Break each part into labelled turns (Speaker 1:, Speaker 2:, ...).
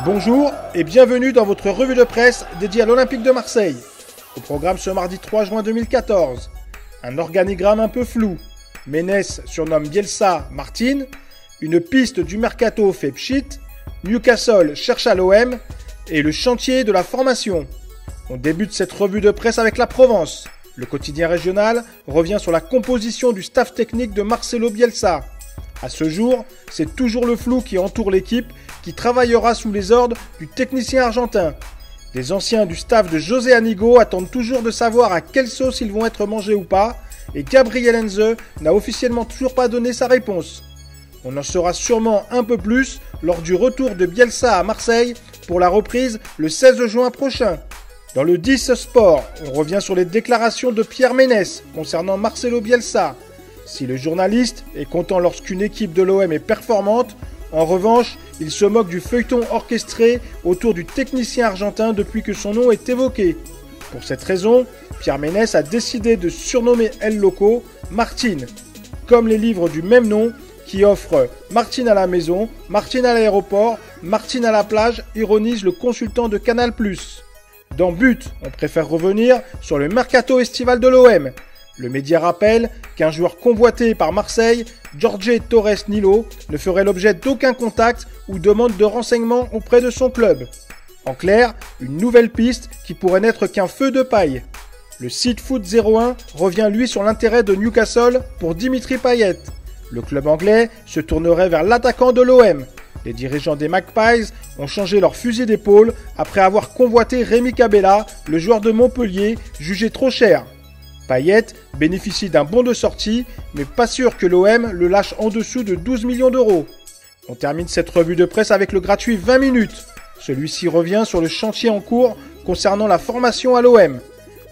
Speaker 1: Bonjour et bienvenue dans votre revue de presse dédiée à l'Olympique de Marseille. Au programme ce mardi 3 juin 2014, un organigramme un peu flou. Ménès surnomme Bielsa Martin, une piste du mercato fait pchit, Newcastle cherche à l'OM et le chantier de la formation. On débute cette revue de presse avec la Provence. Le quotidien régional revient sur la composition du staff technique de Marcelo Bielsa. À ce jour, c'est toujours le flou qui entoure l'équipe qui travaillera sous les ordres du technicien argentin. Des anciens du staff de José Anigo attendent toujours de savoir à quelle sauce ils vont être mangés ou pas, et Gabriel Heinze n'a officiellement toujours pas donné sa réponse. On en saura sûrement un peu plus lors du retour de Bielsa à Marseille pour la reprise le 16 juin prochain. Dans le 10 Sport, on revient sur les déclarations de Pierre Ménès concernant Marcelo Bielsa. Si le journaliste est content lorsqu'une équipe de l'OM est performante, en revanche, il se moque du feuilleton orchestré autour du technicien argentin depuis que son nom est évoqué. Pour cette raison, Pierre Ménès a décidé de surnommer El Loco Martin, comme les livres du même nom qui offrent Martin à la maison, Martin à l'aéroport, Martin à la plage, ironise le consultant de Canal+. Dans But, on préfère revenir sur le mercato estival de l'OM. Le média rappelle qu'un joueur convoité par Marseille, Jorge Torres Nilo, ne ferait l'objet d'aucun contact ou demande de renseignements auprès de son club. En clair, une nouvelle piste qui pourrait n'être qu'un feu de paille. Le site Foot 01 revient lui sur l'intérêt de Newcastle pour Dimitri Payet. Le club anglais se tournerait vers l'attaquant de l'OM. Les dirigeants des Magpies ont changé leur fusil d'épaule après avoir convoité Rémi Cabella, le joueur de Montpellier, jugé trop cher. Payet bénéficie d'un bon de sortie, mais pas sûr que l'OM le lâche en dessous de 12 millions d'euros. On termine cette revue de presse avec le gratuit 20 minutes. Celui-ci revient sur le chantier en cours concernant la formation à l'OM.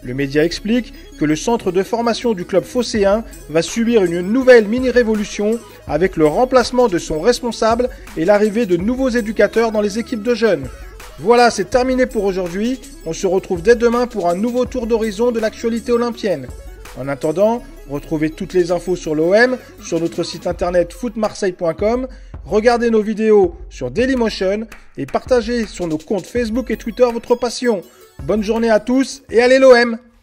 Speaker 1: Le média explique que le centre de formation du club phocéen va subir une nouvelle mini-révolution avec le remplacement de son responsable et l'arrivée de nouveaux éducateurs dans les équipes de jeunes. Voilà, c'est terminé pour aujourd'hui. On se retrouve dès demain pour un nouveau tour d'horizon de l'actualité olympienne. En attendant, retrouvez toutes les infos sur l'OM sur notre site internet footmarseille.com, regardez nos vidéos sur Dailymotion et partagez sur nos comptes Facebook et Twitter votre passion. Bonne journée à tous et allez l'OM!